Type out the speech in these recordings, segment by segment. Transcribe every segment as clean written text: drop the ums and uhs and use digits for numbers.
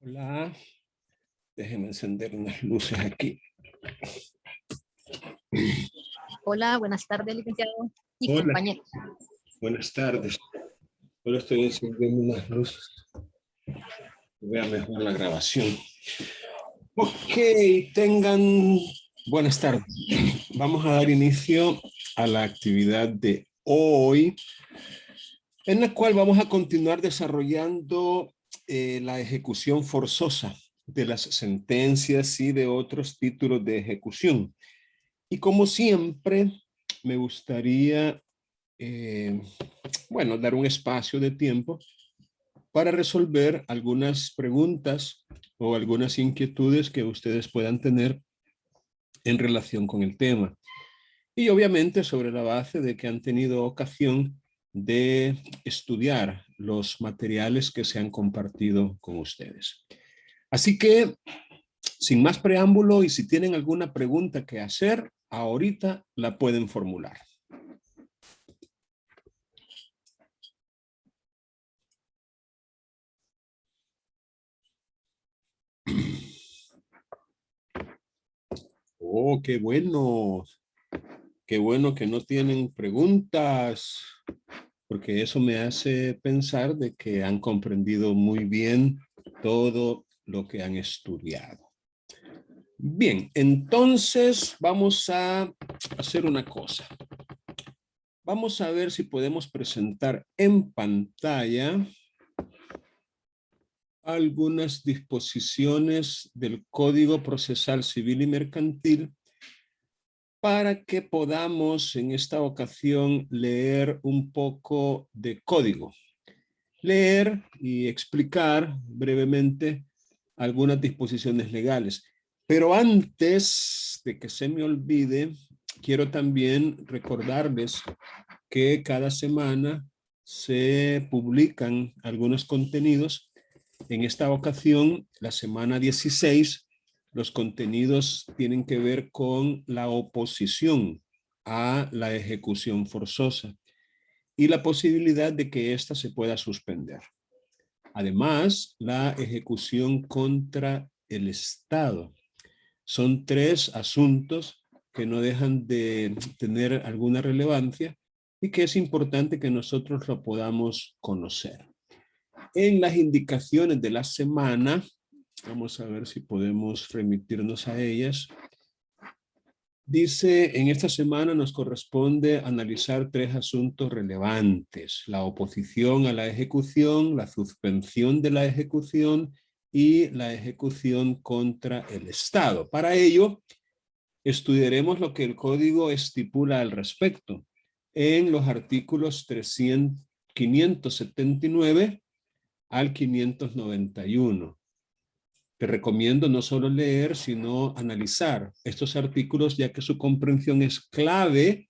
Hola, déjenme encender unas luces aquí. Hola, buenas tardes, licenciado y Hola, compañeros. buenas tardes. Ahora estoy encendiendo unas luces. Vea mejor la grabación. Ok, tengan buenas tardes. Vamos a dar inicio a la actividad de hoy, en la cual vamos a continuar desarrollando la ejecución forzosa de las sentencias y de otros títulos de ejecución. Y como siempre, me gustaría, dar un espacio de tiempo para resolver algunas preguntas o algunas inquietudes que ustedes puedan tener en relación con el tema. Y obviamente sobre la base de que han tenido ocasión de estudiar los materiales que se han compartido con ustedes. Así que, sin más preámbulo, y si tienen alguna pregunta que hacer, ahorita la pueden formular. Oh, qué bueno. Qué bueno que no tienen preguntas, porque eso me hace pensar de que han comprendido muy bien todo lo que han estudiado. Bien, entonces vamos a hacer una cosa. Vamos a ver si podemos presentar en pantalla algunas disposiciones del Código Procesal Civil y Mercantil para que podamos en esta ocasión leer un poco de código. Leer y explicar brevemente algunas disposiciones legales. Pero antes de que se me olvide, quiero también recordarles que cada semana se publican algunos contenidos. En esta ocasión, la semana 16, los contenidos tienen que ver con la oposición a la ejecución forzosa y la posibilidad de que ésta se pueda suspender. Además, la ejecución contra el Estado. Son tres asuntos que no dejan de tener alguna relevancia y que es importante que nosotros lo podamos conocer. En las indicaciones de la semana, vamos a ver si podemos remitirnos a ellas. Dice, en esta semana nos corresponde analizar tres asuntos relevantes: la oposición a la ejecución, la suspensión de la ejecución y la ejecución contra el Estado. Para ello, estudiaremos lo que el código estipula al respecto en los artículos 579 al 591. Te recomiendo no solo leer, sino analizar estos artículos, ya que su comprensión es clave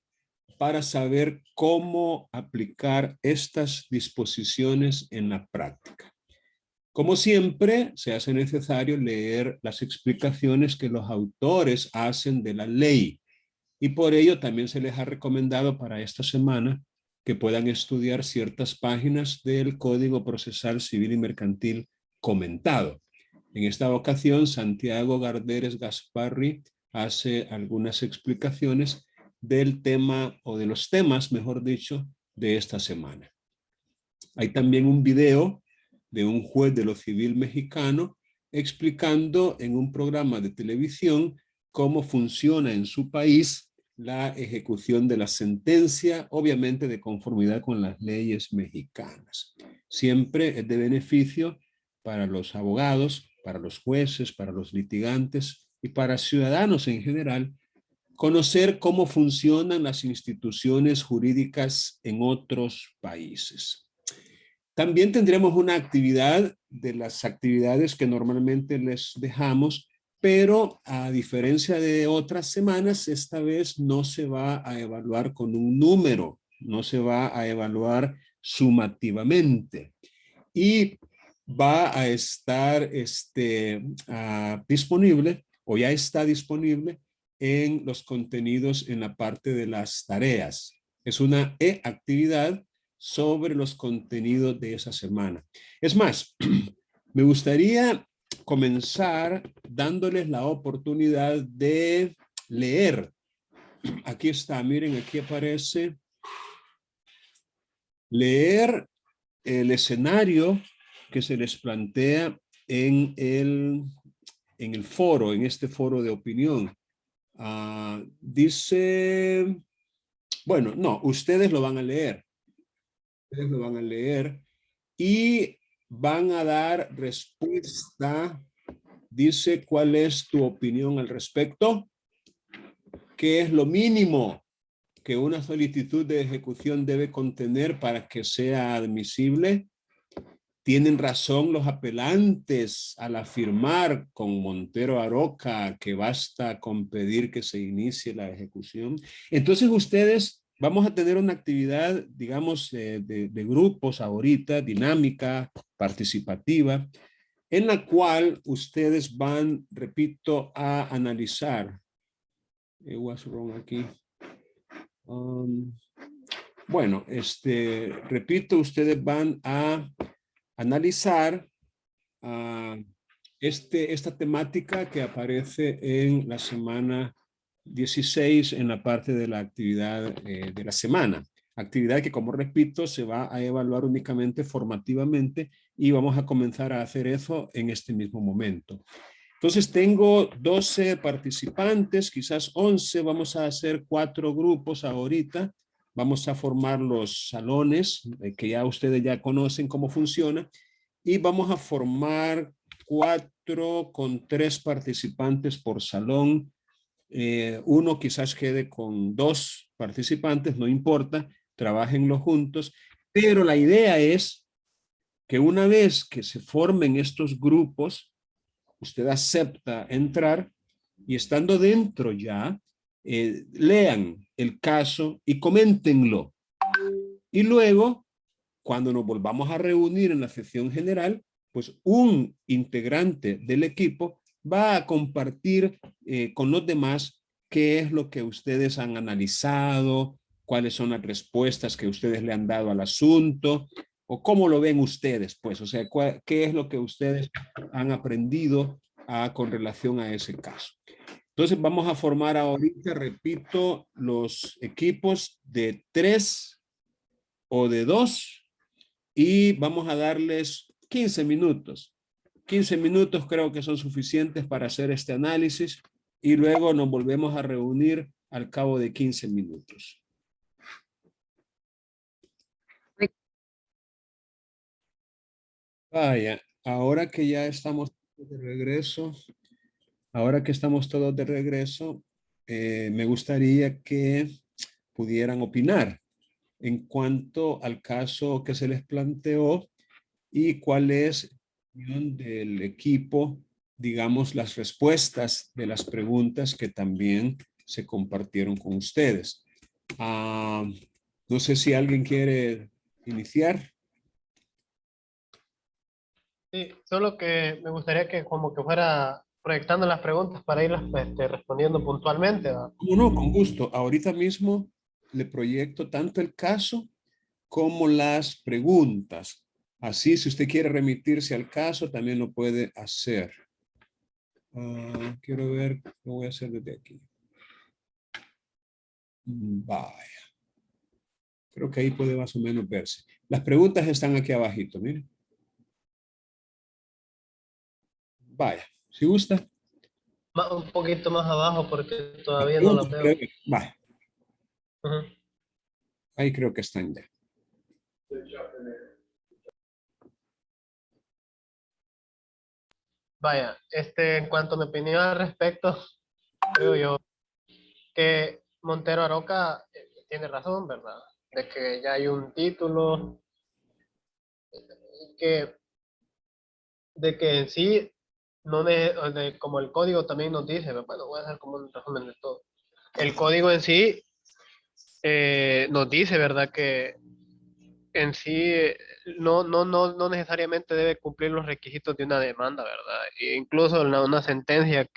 para saber cómo aplicar estas disposiciones en la práctica. Como siempre, se hace necesario leer las explicaciones que los autores hacen de la ley, y por ello también se les ha recomendado para esta semana que puedan estudiar ciertas páginas del Código Procesal Civil y Mercantil comentado. En esta ocasión, Santiago Garderes Gasparri hace algunas explicaciones del tema, o de los temas, mejor dicho, de esta semana. Hay también un video de un juez de lo civil mexicano explicando en un programa de televisión cómo funciona en su país la ejecución de la sentencia, obviamente de conformidad con las leyes mexicanas. Siempre es de beneficio para los abogados, para los jueces, para los litigantes y para ciudadanos en general conocer cómo funcionan las instituciones jurídicas en otros países. También tendremos una actividad de las actividades que normalmente les dejamos, pero a diferencia de otras semanas, esta vez no se va a evaluar con un número, no se va a evaluar sumativamente. Y va a estar disponible, o ya está disponible, en los contenidos en la parte de las tareas. Es una e-actividad sobre los contenidos de esa semana. Es más, me gustaría comenzar dándoles la oportunidad de leer. Aquí está, miren, aquí aparece leer el escenario que se les plantea en el foro, en este foro de opinión. Dice, bueno, no, ustedes lo van a leer. Ustedes lo van a leer y van a dar respuesta. Dice, ¿cuál es tu opinión al respecto? ¿Qué es lo mínimo que una solicitud de ejecución debe contener para que sea admisible? Tienen razón los apelantes al afirmar con Montero Aroca que basta con pedir que se inicie la ejecución. Entonces ustedes, vamos a tener una actividad, digamos, de grupos ahorita, dinámica, participativa, en la cual ustedes van, repito, a analizar. What's wrong aquí? Bueno, repito, ustedes van a analizar esta temática que aparece en la semana 16 en la parte de la actividad de la semana. Actividad que, como repito, se va a evaluar únicamente formativamente y vamos a comenzar a hacer eso en este mismo momento. Entonces tengo 12 participantes, quizás 11, vamos a hacer 4 grupos ahorita. Vamos a formar los salones que ya ustedes ya conocen cómo funciona y vamos a formar 4 con 3 participantes por salón. Uno quizás quede con 2 participantes, no importa, trabajenlo juntos, pero la idea es que una vez que se formen estos grupos, usted acepta entrar y estando dentro ya, lean el caso y coméntenlo. Y luego, cuando nos volvamos a reunir en la sesión general, pues un integrante del equipo va a compartir con los demás qué es lo que ustedes han analizado, cuáles son las respuestas que ustedes le han dado al asunto, o cómo lo ven ustedes, pues, o sea, qué es lo que ustedes han aprendido con relación a ese caso. Entonces vamos a formar ahorita, repito, los equipos de 3 o de 2 y vamos a darles 15 minutos. 15 minutos creo que son suficientes para hacer este análisis y luego nos volvemos a reunir al cabo de 15 minutos. Vaya, ahora que ya estamos de regreso, me gustaría que pudieran opinar en cuanto al caso que se les planteó y cuál es la opinión del equipo, digamos, las respuestas de las preguntas que también se compartieron con ustedes. No sé si alguien quiere iniciar. Sí, solo que me gustaría que como que fuera proyectando las preguntas para irlas respondiendo puntualmente, ¿verdad? No, con gusto. Ahorita mismo le proyecto tanto el caso como las preguntas. Así, si usted quiere remitirse al caso, también lo puede hacer. Quiero ver, lo voy a hacer desde aquí. Vaya. Creo que ahí puede más o menos verse. Las preguntas están aquí abajito, miren. Vaya, si gusta. Un poquito más abajo porque todavía no las veo. Vaya. Ahí creo que están ya. Vaya, en cuanto a mi opinión al respecto, creo yo que Montero Aroca tiene razón, ¿verdad? De que ya hay un título, que, de que en sí, no como el código también nos dice, bueno, voy a hacer como un resumen de todo. El código en sí nos dice, ¿verdad? Que en sí no necesariamente debe cumplir los requisitos de una demanda, ¿verdad? E incluso una sentencia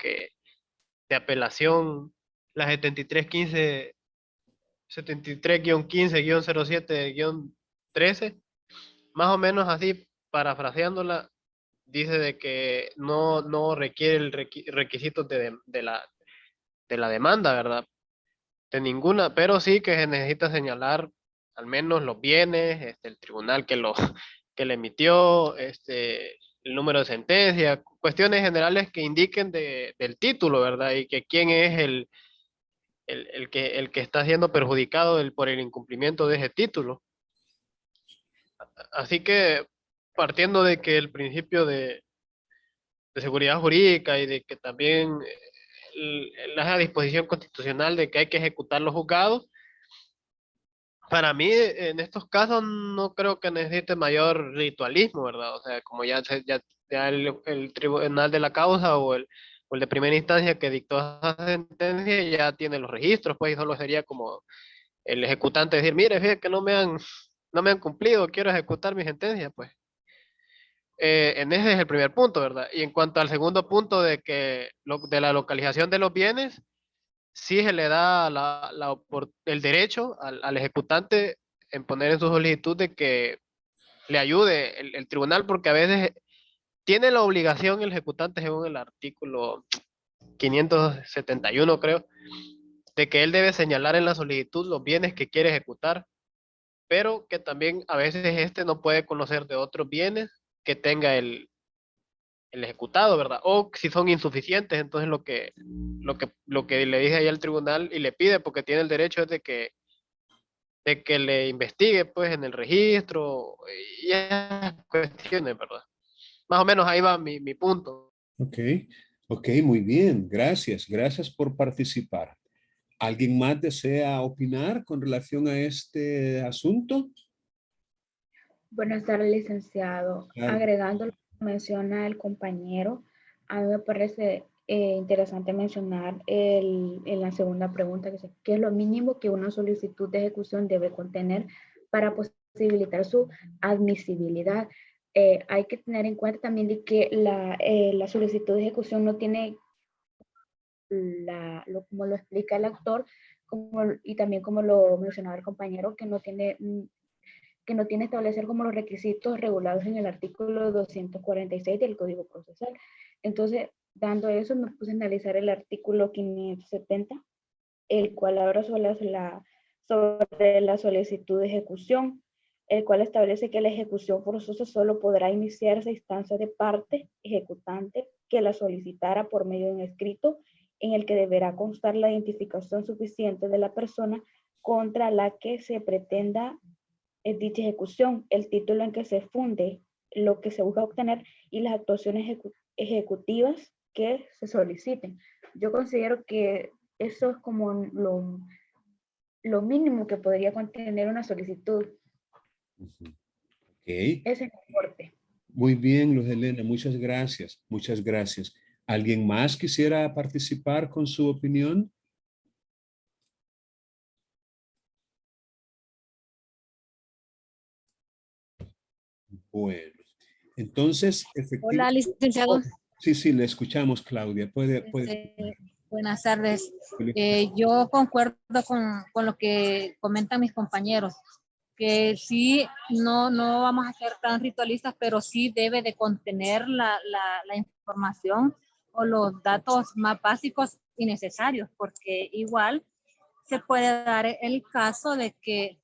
de apelación, la 73-15-07-13, más o menos así, parafraseándola, dice de que no requiere el requisito de la demanda, ¿verdad? De ninguna, pero sí que se necesita señalar al menos los bienes, el tribunal que le emitió, el número de sentencia, cuestiones generales que indiquen del título, ¿verdad? Y que quién es el que está siendo perjudicado por el incumplimiento de ese título. Así que partiendo de que el principio de seguridad jurídica y de que también la disposición constitucional de que hay que ejecutar los juzgados, para mí en estos casos no creo que necesite mayor ritualismo, ¿verdad? O sea, como ya el tribunal de la causa o el de primera instancia que dictó esa sentencia ya tiene los registros, pues y solo sería como el ejecutante decir, mire, fíjate que no me han cumplido, quiero ejecutar mi sentencia, pues. En ese es el primer punto, ¿verdad? Y en cuanto al segundo punto de la localización de los bienes, sí se le da el derecho al ejecutante en poner en su solicitud de que le ayude el tribunal, porque a veces tiene la obligación el ejecutante, según el artículo 571, creo, de que él debe señalar en la solicitud los bienes que quiere ejecutar, pero que también a veces no puede conocer de otros bienes que tenga el ejecutado, ¿verdad? O si son insuficientes, entonces lo que le dice ahí al tribunal y le pide, porque tiene el derecho es de que le investigue, pues, en el registro y esas cuestiones, ¿verdad? Más o menos ahí va mi punto. Ok, ok, muy bien. Gracias, gracias por participar. ¿Alguien más desea opinar con relación a este asunto? Buenas tardes, licenciado. Claro. Agregando lo que menciona el compañero, a mí me parece interesante mencionar en la segunda pregunta, que ¿qué es lo mínimo que una solicitud de ejecución debe contener para posibilitar su admisibilidad? Hay que tener en cuenta también de que la solicitud de ejecución no tiene, como lo explica el actor, y también como lo mencionaba el compañero, que no tiene establecer como los requisitos regulados en el artículo 246 del Código Procesal. Entonces, dando eso, me puse a analizar el artículo 570, el cual habla sobre la solicitud de ejecución, el cual establece que la ejecución forzosa solo podrá iniciarse a instancia de parte ejecutante que la solicitara por medio de un escrito en el que deberá constar la identificación suficiente de la persona contra la que se pretenda dicha ejecución, el título en que se funde lo que se busca obtener y las actuaciones ejecutivas que se soliciten. Yo considero que eso es como lo mínimo que podría contener una solicitud. Ok, Ese es el aporte. muy bien, Luz Helena, muchas gracias, muchas gracias. ¿Alguien más quisiera participar con su opinión? Bueno, entonces, Hola, licenciado. Sí, sí, le escuchamos, Claudia. Puede. Buenas tardes. Yo concuerdo con lo que comentan mis compañeros, que sí, no vamos a ser tan ritualistas, pero sí debe de contener la información o los datos más básicos y necesarios, porque igual se puede dar el caso de que,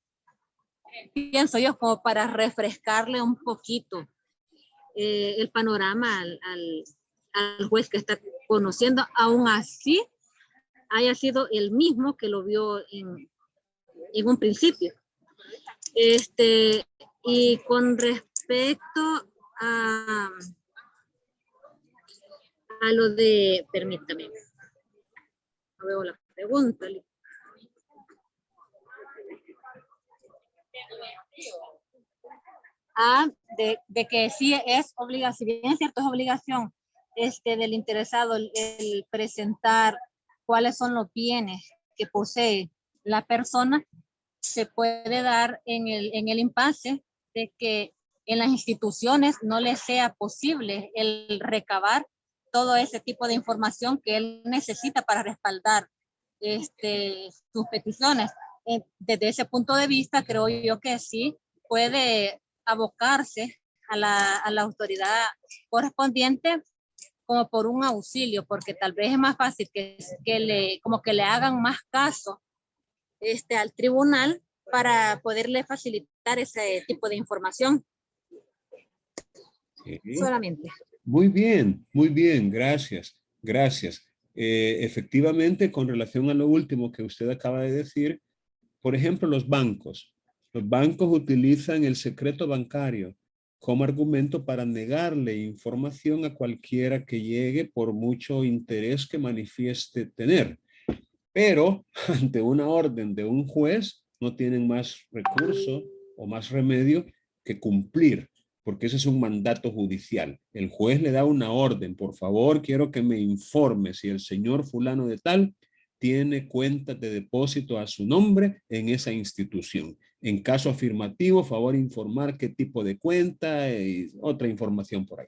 pienso yo, como para refrescarle un poquito el panorama al juez que está conociendo, aún así haya sido el mismo que lo vio en un principio. Y con respecto a lo de, permítame, no veo la pregunta. De que sí es obligación, si bien es cierto, es obligación del interesado el presentar cuáles son los bienes que posee la persona, se puede dar en el impasse de que en las instituciones no le sea posible el recabar todo ese tipo de información que él necesita para respaldar sus peticiones. Desde ese punto de vista, creo yo que sí puede abocarse a la autoridad correspondiente como por un auxilio, porque tal vez es más fácil como que le hagan más caso al tribunal para poderle facilitar ese tipo de información. Sí. Solamente. Muy bien, gracias, gracias. Efectivamente, con relación a lo último que usted acaba de decir, por ejemplo, los bancos utilizan el secreto bancario como argumento para negarle información a cualquiera que llegue por mucho interés que manifieste tener. Pero ante una orden de un juez no tienen más recurso o más remedio que cumplir, porque ese es un mandato judicial. El juez le da una orden, por favor, quiero que me informe si el señor fulano de tal tiene cuentas de depósito a su nombre en esa institución. En caso afirmativo, favor informar qué tipo de cuenta y otra información por ahí.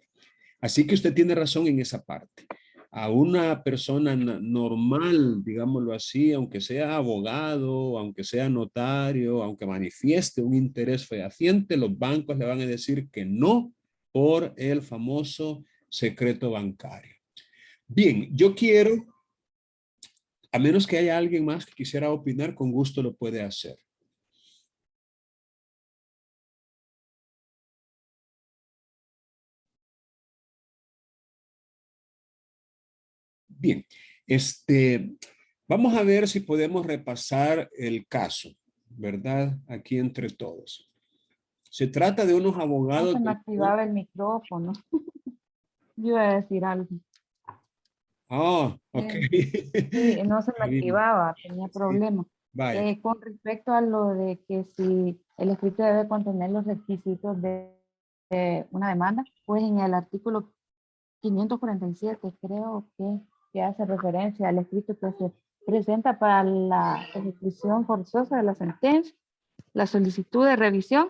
Así que usted tiene razón en esa parte. A una persona normal, digámoslo así, aunque sea abogado, aunque sea notario, aunque manifieste un interés fehaciente, los bancos le van a decir que no por el famoso secreto bancario. Bien, yo quiero, a menos que haya alguien más que quisiera opinar, con gusto lo puede hacer. Bien, vamos a ver si podemos repasar el caso, ¿verdad? Aquí entre todos. Se trata de unos No abogados. se me activaba el micrófono. Yo iba a decir algo. Ah, ok. Sí, no se me Está bien. activaba, tenía problemas. Vaya. Con respecto a lo de que si el escrito debe contener los requisitos de una demanda, pues en el artículo 547 creo que hace referencia al escrito que se presenta para la ejecución forzosa de la sentencia, la solicitud de revisión.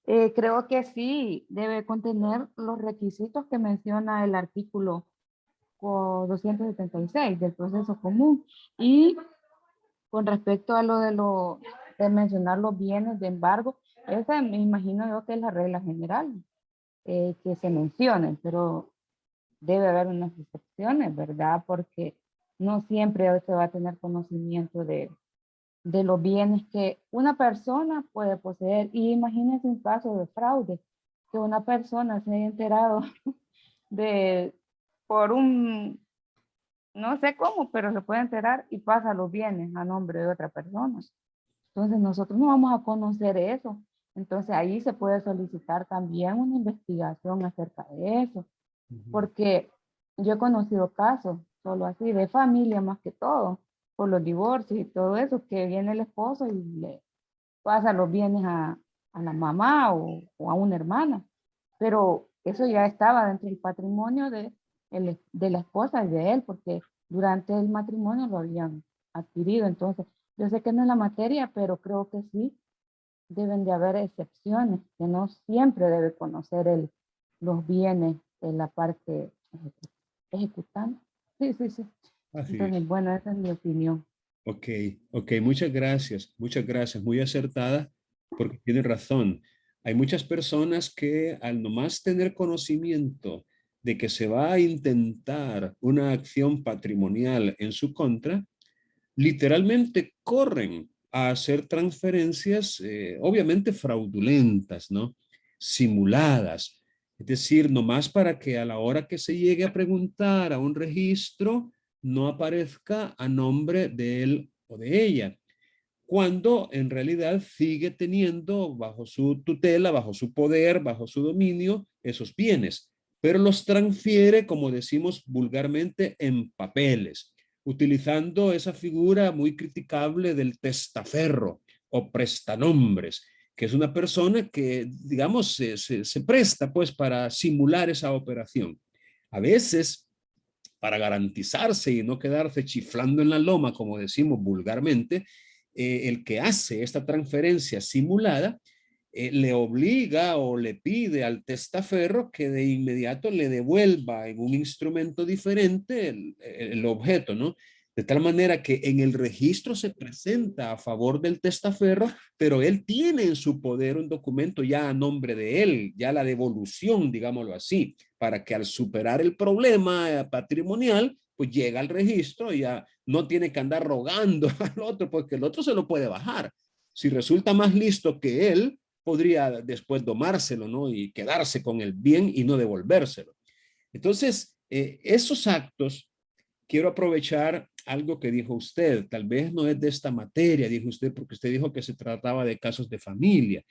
Creo que sí debe contener los requisitos que menciona el artículo 276 del proceso común. Y con respecto a de mencionar los bienes de embargo, esa me imagino yo que es la regla general que se mencionen, pero debe haber unas excepciones, ¿verdad? Porque no siempre se va a tener conocimiento de los bienes que una persona puede poseer. Y imagínense un caso de fraude, que una persona se haya enterado de, por un, no sé cómo, pero se puede enterar y pasa los bienes a nombre de otra persona. Entonces nosotros no vamos a conocer eso. Entonces ahí se puede solicitar también una investigación acerca de eso, porque yo he conocido casos, solo así, de familia más que todo, por los divorcios y todo eso, que viene el esposo y le pasa los bienes a la mamá o a una hermana, pero eso ya estaba dentro del patrimonio de la esposa y de él, porque durante el matrimonio lo habían adquirido. Entonces, yo sé que no es la materia, pero creo que sí deben de haber excepciones, que no siempre debe conocer los bienes de la parte ejecutante. Sí, sí, sí. Así Entonces, es. bueno, esa es mi opinión. Ok, ok, muchas gracias, muy acertada, porque tiene razón. Hay muchas personas que al nomás tener conocimiento de que se va a intentar una acción patrimonial en su contra, literalmente corren a hacer transferencias, obviamente fraudulentas, ¿no? Simuladas. Es decir, nomás para que a la hora que se llegue a preguntar a un registro, no aparezca a nombre de él o de ella, cuando en realidad sigue teniendo bajo su tutela, bajo su poder, bajo su dominio, esos bienes, pero los transfiere, como decimos vulgarmente, en papeles, utilizando esa figura muy criticable del testaferro o prestanombres, que es una persona que, digamos, se presta pues para simular esa operación. A veces, para garantizarse y no quedarse chiflando en la loma, como decimos vulgarmente, el que hace esta transferencia simulada le obliga o le pide al testaferro que de inmediato le devuelva en un instrumento diferente el objeto, ¿no? De tal manera que en el registro se presenta a favor del testaferro, pero él tiene en su poder un documento ya a nombre de él, ya la devolución, digámoslo así, para que al superar el problema patrimonial, pues llega al registro y ya no tiene que andar rogando al otro, porque el otro se lo puede bajar. Si resulta más listo que él, podría después domárselo, ¿no? Y quedarse con el bien y no devolvérselo. Entonces, esos actos, quiero aprovechar algo que dijo usted, tal vez no es de esta materia, dijo usted, porque usted dijo que se trataba de casos de familia,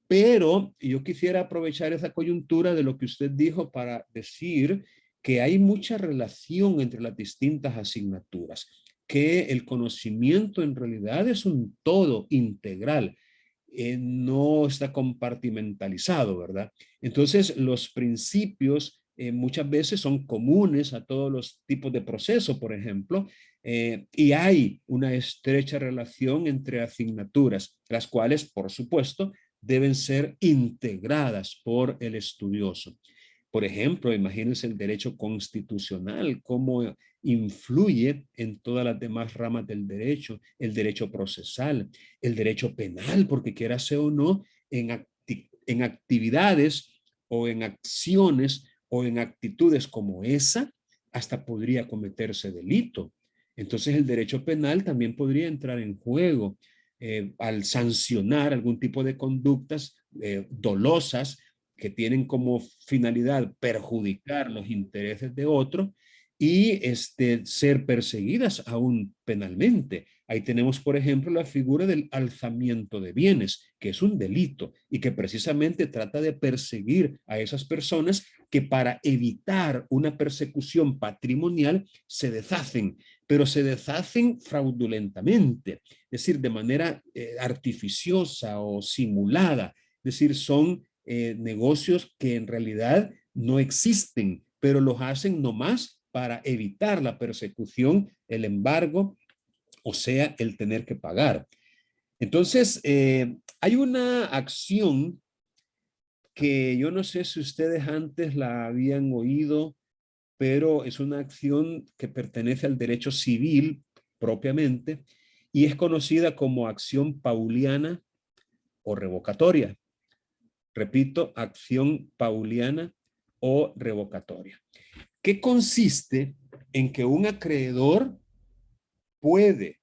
pero yo quisiera aprovechar esa coyuntura de lo que usted dijo para decir que hay mucha relación entre las distintas asignaturas, que el conocimiento en realidad es un todo integral, no está compartimentalizado, ¿verdad? Entonces, los principios muchas veces son comunes a todos los tipos de proceso, por ejemplo, y hay una estrecha relación entre asignaturas, las cuales, por supuesto, deben ser integradas por el estudioso. Por ejemplo, imagínense el derecho constitucional, cómo influye en todas las demás ramas del derecho, el derecho procesal, el derecho penal, porque quiera sea o no, en actividades o en acciones o en actitudes como esa, hasta podría cometerse delito. Entonces el derecho penal también podría entrar en juego al sancionar algún tipo de conductas dolosas que tienen como finalidad perjudicar los intereses de otro y ser perseguidas aún penalmente. Ahí tenemos, por ejemplo, la figura del alzamiento de bienes, que es un delito y que precisamente trata de perseguir a esas personas que para evitar una persecución patrimonial se deshacen, pero se deshacen fraudulentamente, es decir, de manera artificiosa o simulada, es decir, son negocios que en realidad no existen, pero los hacen nomás para evitar la persecución, el embargo, o sea, el tener que pagar. Entonces, hay una acción que yo no sé si ustedes antes la habían oído, pero es una acción que pertenece al derecho civil propiamente y es conocida como acción pauliana o revocatoria. Repito, acción pauliana o revocatoria. ¿Qué consiste en que un acreedor puede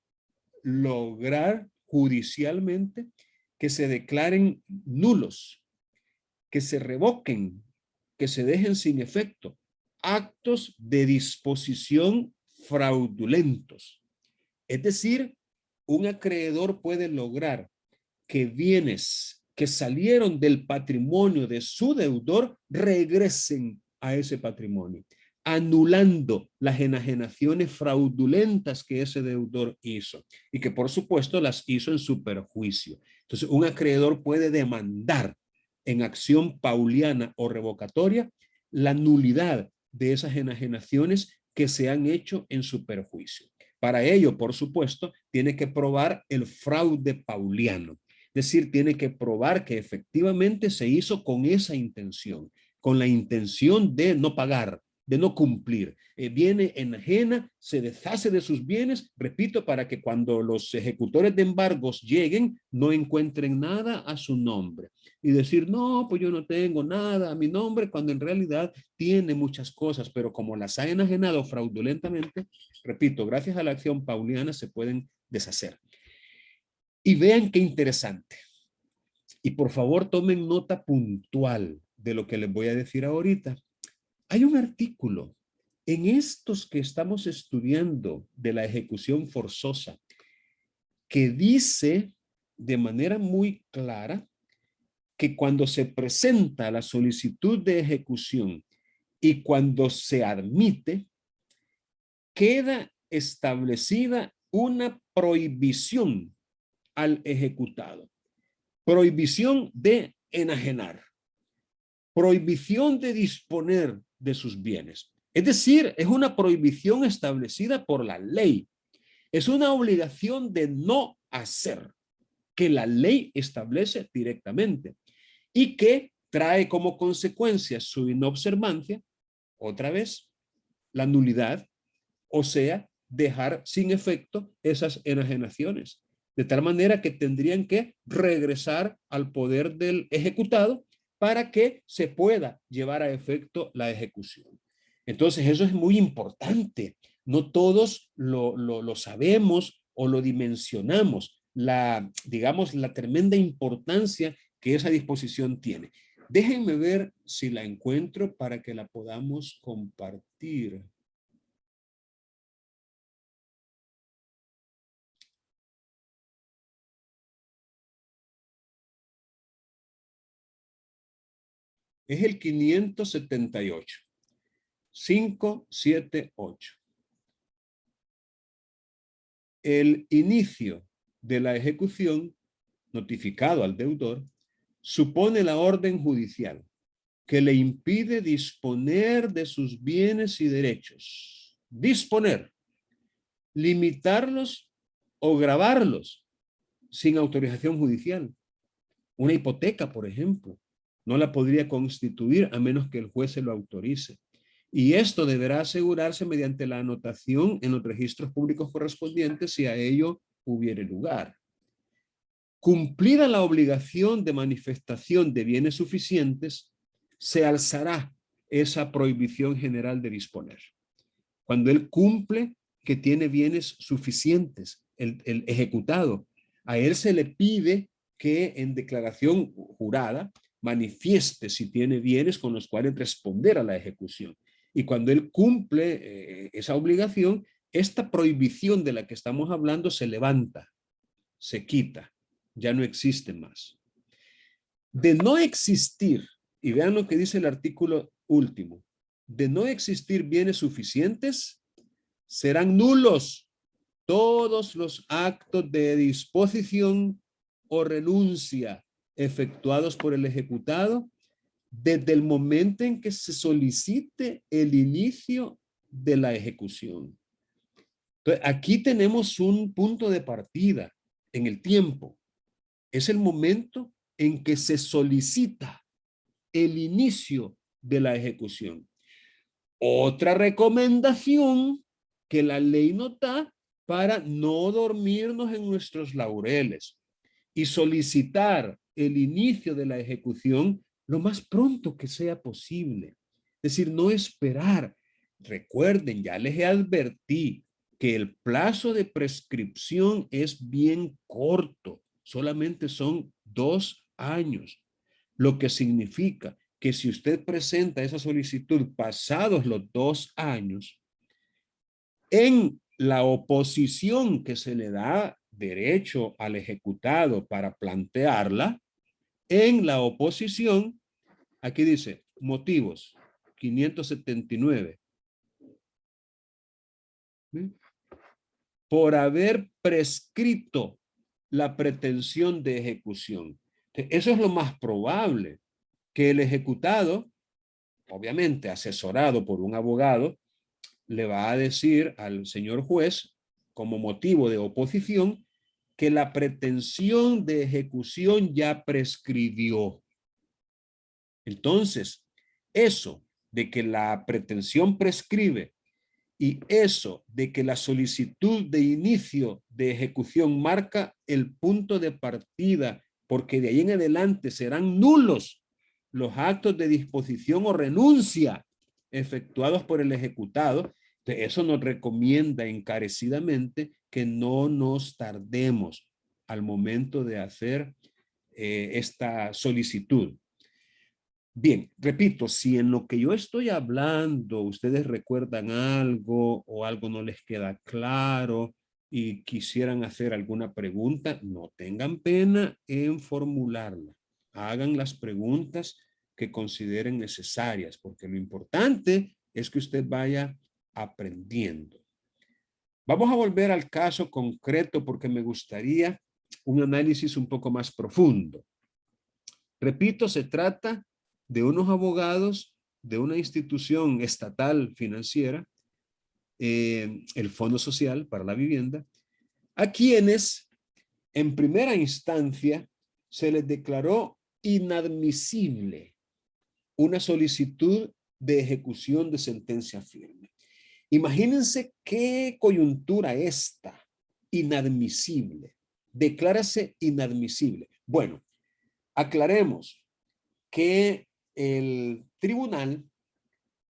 lograr judicialmente que se declaren nulos, que se revoquen, que se dejen sin efecto actos de disposición fraudulentos? Es decir, un acreedor puede lograr que bienes que salieron del patrimonio de su deudor regresen a ese patrimonio, anulando las enajenaciones fraudulentas que ese deudor hizo y que por supuesto las hizo en su perjuicio. Entonces, un acreedor puede demandar en acción pauliana o revocatoria la nulidad de esas enajenaciones que se han hecho en su perjuicio. Para ello, por supuesto, tiene que probar el fraude pauliano. Es decir, tiene que probar que efectivamente se hizo con esa intención, con la intención de no pagar, de no cumplir. Viene enajena, se deshace de sus bienes, repito, para que cuando los ejecutores de embargos lleguen, no encuentren nada a su nombre. Y decir, no, pues yo no tengo nada a mi nombre, cuando en realidad tiene muchas cosas, pero como las ha enajenado fraudulentamente, repito, gracias a la acción pauliana se pueden deshacer. Y vean qué interesante. Y por favor tomen nota puntual de lo que les voy a decir ahorita. Hay un artículo en estos que estamos estudiando de la ejecución forzosa que dice de manera muy clara que cuando se presenta la solicitud de ejecución y cuando se admite, queda establecida una prohibición al ejecutado. Prohibición de enajenar. Prohibición de disponer de sus bienes. Es decir, es una prohibición establecida por la ley. Es una obligación de no hacer que la ley establece directamente y que trae como consecuencia su inobservancia, otra vez, la nulidad, o sea, dejar sin efecto esas enajenaciones. De tal manera que tendrían que regresar al poder del ejecutado para que se pueda llevar a efecto la ejecución. Entonces eso es muy importante. No todos lo sabemos o lo dimensionamos, digamos, la tremenda importancia que esa disposición tiene. Déjenme ver si la encuentro para que la podamos compartir. Es el 578. 578. El inicio de la ejecución, notificado al deudor, supone la orden judicial que le impide disponer de sus bienes y derechos. Disponer, limitarlos o gravarlos sin autorización judicial. Una hipoteca, por ejemplo, no la podría constituir a menos que el juez se lo autorice. Y esto deberá asegurarse mediante la anotación en los registros públicos correspondientes si a ello hubiere lugar. Cumplida la obligación de manifestación de bienes suficientes, se alzará esa prohibición general de disponer. Cuando él cumple que tiene bienes suficientes, el ejecutado, a él se le pide que en declaración jurada manifieste si tiene bienes con los cuales responder a la ejecución. Y cuando él cumple esa obligación, esta prohibición de la que estamos hablando se levanta, se quita, ya no existe más. De no existir, y vean lo que dice el artículo último, de no existir bienes suficientes, serán nulos todos los actos de disposición o renuncia efectuados por el ejecutado desde el momento en que se solicite el inicio de la ejecución. Entonces, aquí tenemos un punto de partida en el tiempo. Es el momento en que se solicita el inicio de la ejecución. Otra recomendación que la ley nos da para no dormirnos en nuestros laureles y solicitar el inicio de la ejecución lo más pronto que sea posible. Es decir, no esperar. Recuerden, ya les advertí que el plazo de prescripción es bien corto. Solamente son 2 años. Lo que significa que si usted presenta esa solicitud pasados los 2 años, en la oposición que se le da derecho al ejecutado para plantearla, en la oposición, aquí dice motivos, 579. ¿Sí? Por haber prescrito la pretensión de ejecución. Eso es lo más probable, que el ejecutado, obviamente asesorado por un abogado, le va a decir al señor juez, como motivo de oposición, que la pretensión de ejecución ya prescribió. Entonces, eso de que la pretensión prescribe y eso de que la solicitud de inicio de ejecución marca el punto de partida, porque de ahí en adelante serán nulos los actos de disposición o renuncia efectuados por el ejecutado. Eso nos recomienda encarecidamente que no nos tardemos al momento de hacer esta solicitud. Bien, repito, si en lo que yo estoy hablando ustedes recuerdan algo o algo no les queda claro y quisieran hacer alguna pregunta, no tengan pena en formularla. Hagan las preguntas que consideren necesarias, porque lo importante es que usted vaya aprendiendo. Vamos a volver al caso concreto porque me gustaría un análisis un poco más profundo. Repito, se trata de unos abogados de una institución estatal financiera, el Fondo Social para la Vivienda, a quienes en primera instancia se les declaró inadmisible una solicitud de ejecución de sentencia firme. Imagínense qué coyuntura esta, inadmisible. Declárase inadmisible. Bueno, aclaremos que el tribunal,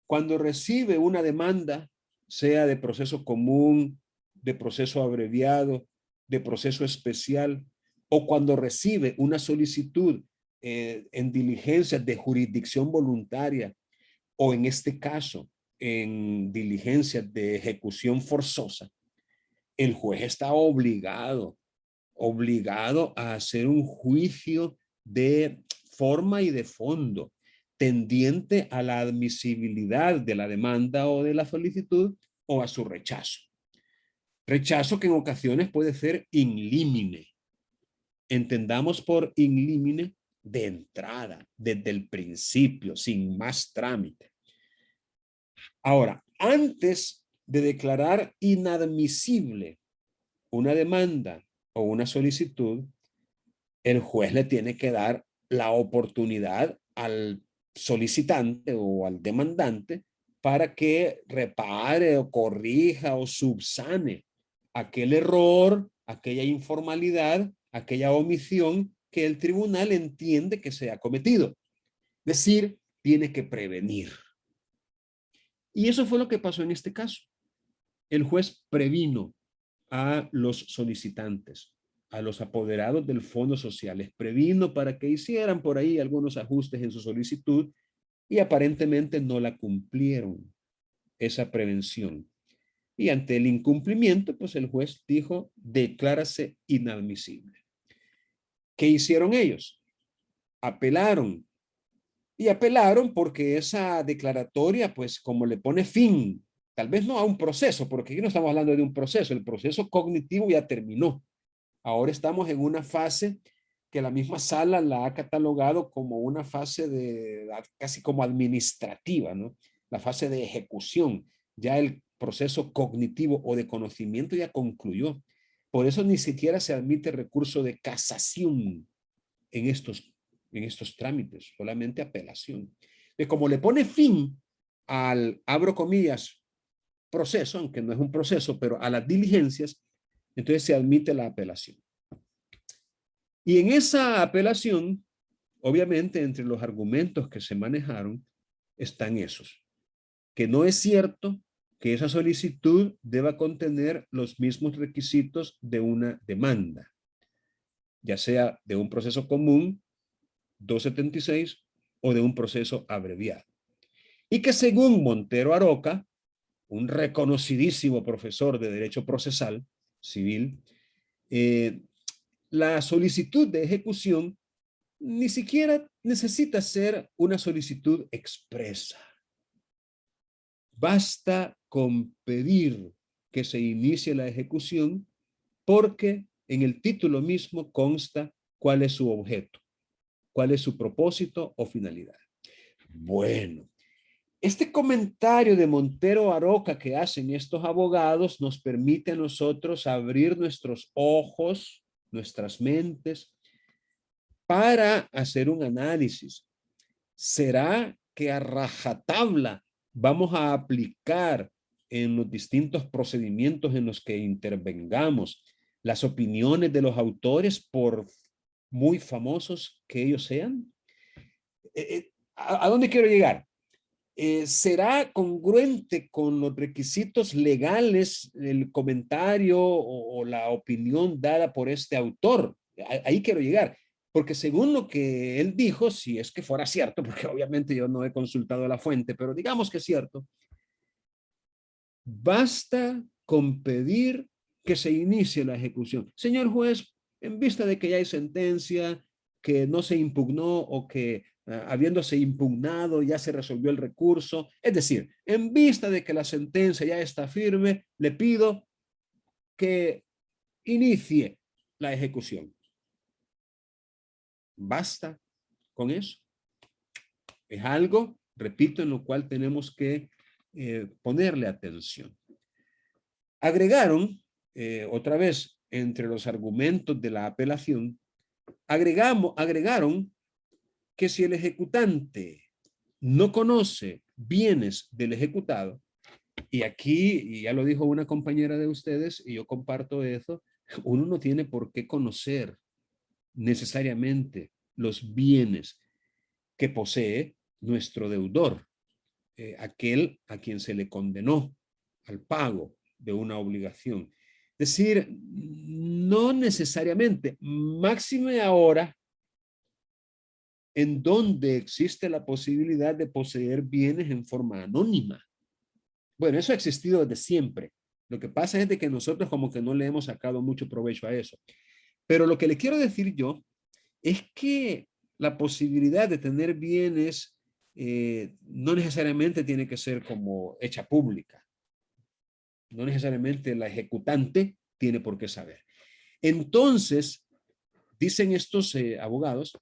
cuando recibe una demanda, sea de proceso común, de proceso abreviado, de proceso especial, o cuando recibe una solicitud en diligencias de jurisdicción voluntaria, o en este caso, en diligencias de ejecución forzosa, el juez está obligado a hacer un juicio de forma y de fondo, tendiente a la admisibilidad de la demanda o de la solicitud o a su rechazo. Rechazo que en ocasiones puede ser in limine. Entendamos por in limine de entrada, desde el principio, sin más trámite. Ahora, antes de declarar inadmisible una demanda o una solicitud, el juez le tiene que dar la oportunidad al solicitante o al demandante para que repare o corrija o subsane aquel error, aquella informalidad, aquella omisión que el tribunal entiende que se ha cometido. Es decir, tiene que prevenir. Y eso fue lo que pasó en este caso. El juez previno a los solicitantes, a los apoderados del Fondo Social, les previno para que hicieran por ahí algunos ajustes en su solicitud y aparentemente no la cumplieron, esa prevención. Y ante el incumplimiento, pues el juez dijo, declárase inadmisible. ¿Qué hicieron ellos? Apelaron. Y apelaron porque esa declaratoria, pues como le pone fin, tal vez no a un proceso, porque aquí no estamos hablando de un proceso, el proceso cognitivo ya terminó. Ahora estamos en una fase que la misma sala la ha catalogado como una fase de casi como administrativa, ¿no? La fase de ejecución. Ya el proceso cognitivo o de conocimiento ya concluyó. Por eso ni siquiera se admite recurso de casación en estos trámites, solamente apelación. De como le pone fin al, abro comillas, proceso, aunque no es un proceso, pero a las diligencias, entonces se admite la apelación. Y en esa apelación, obviamente, entre los argumentos que se manejaron, están esos. Que no es cierto que esa solicitud deba contener los mismos requisitos de una demanda, ya sea de un proceso común, 276, o de un proceso abreviado. Y que según Montero Aroca, un reconocidísimo profesor de Derecho Procesal Civil, la solicitud de ejecución ni siquiera necesita ser una solicitud expresa. Basta con pedir que se inicie la ejecución porque en el título mismo consta cuál es su objeto, cuál es su propósito o finalidad. Bueno, este comentario de Montero Aroca que hacen estos abogados nos permite a nosotros abrir nuestros ojos, nuestras mentes, para hacer un análisis. ¿Será que a rajatabla vamos a aplicar en los distintos procedimientos en los que intervengamos las opiniones de los autores, por muy famosos que ellos sean? ¿A dónde quiero llegar? ¿Será congruente con los requisitos legales el comentario o la opinión dada por este autor? Ahí quiero llegar. Porque según lo que él dijo, si es que fuera cierto, porque obviamente yo no he consultado la fuente, pero digamos que es cierto, basta con pedir que se inicie la ejecución. Señor juez, en vista de que ya hay sentencia, que no se impugnó o que habiéndose impugnado ya se resolvió el recurso, es decir, en vista de que la sentencia ya está firme, le pido que inicie la ejecución. Basta con eso. Es algo, repito, en lo cual tenemos que ponerle atención. Agregaron, otra vez, entre los argumentos de la apelación, agregaron que si el ejecutante no conoce bienes del ejecutado, Y aquí, y ya lo dijo una compañera de ustedes, y yo comparto eso, uno no tiene por qué conocer necesariamente los bienes que posee nuestro deudor, aquel a quien se le condenó al pago de una obligación. Es decir, no necesariamente, máxime ahora en donde existe la posibilidad de poseer bienes en forma anónima. Bueno, eso ha existido desde siempre. Lo que pasa es de que nosotros como que no le hemos sacado mucho provecho a eso. Pero lo que le quiero decir yo es que la posibilidad de tener bienes no necesariamente tiene que ser como hecha pública. No necesariamente la ejecutante tiene por qué saber. Entonces, dicen estos abogados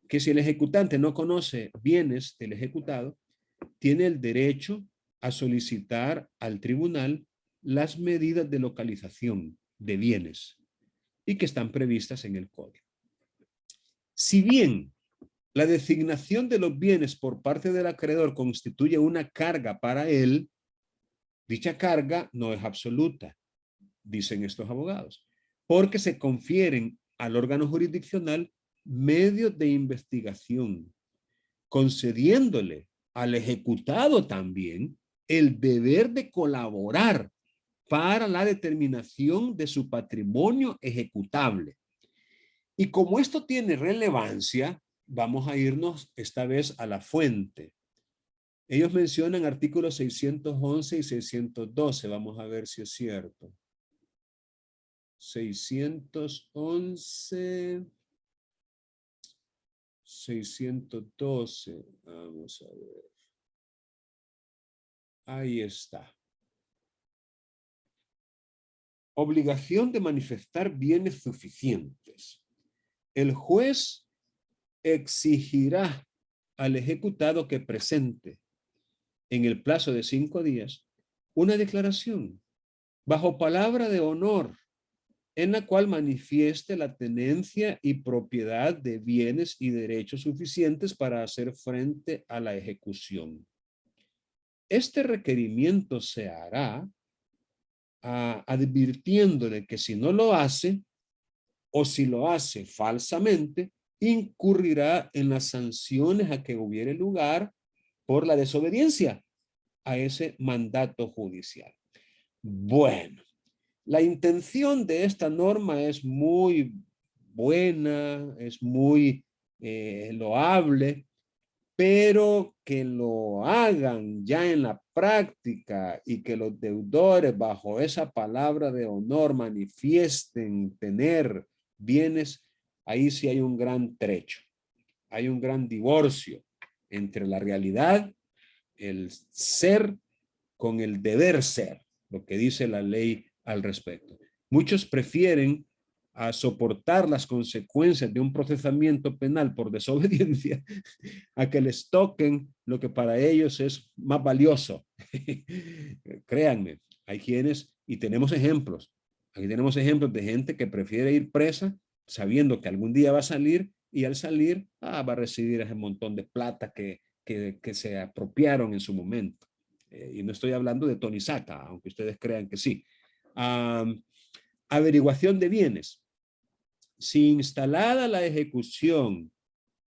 que si el ejecutante no conoce bienes del ejecutado, tiene el derecho a solicitar al tribunal las medidas de localización de bienes y que están previstas en el código. Si bien la designación de los bienes por parte del acreedor constituye una carga para él, dicha carga no es absoluta, dicen estos abogados, porque se confieren al órgano jurisdiccional medios de investigación, concediéndole al ejecutado también el deber de colaborar para la determinación de su patrimonio ejecutable. Y como esto tiene relevancia, vamos a irnos esta vez a la fuente. Ellos mencionan artículos 611 y 612. Vamos a ver si es cierto. 611, 612. Vamos a ver. Ahí está. Obligación de manifestar bienes suficientes. El juez exigirá al ejecutado que presente en el plazo de 5 días una declaración bajo palabra de honor en la cual manifieste la tenencia y propiedad de bienes y derechos suficientes para hacer frente a la ejecución. Este requerimiento se hará advirtiéndole que si no lo hace o si lo hace falsamente, incurrirá en las sanciones a que hubiere lugar por la desobediencia a ese mandato judicial. Bueno, la intención de esta norma es muy buena, es muy loable, pero que lo hagan ya en la práctica y que los deudores bajo esa palabra de honor manifiesten tener bienes, ahí sí hay un gran trecho, hay un gran divorcio entre la realidad, el ser con el deber ser, lo que dice la ley al respecto. Muchos prefieren a soportar las consecuencias de un procesamiento penal por desobediencia a que les toquen lo que para ellos es más valioso. Créanme, hay quienes, y tenemos ejemplos, aquí tenemos ejemplos de gente que prefiere ir presa sabiendo que algún día va a salir y al salir va a recibir ese montón de plata que se apropiaron en su momento. Y no estoy hablando de Tony Saca, aunque ustedes crean que sí. Averiguación de bienes. Si instalada la ejecución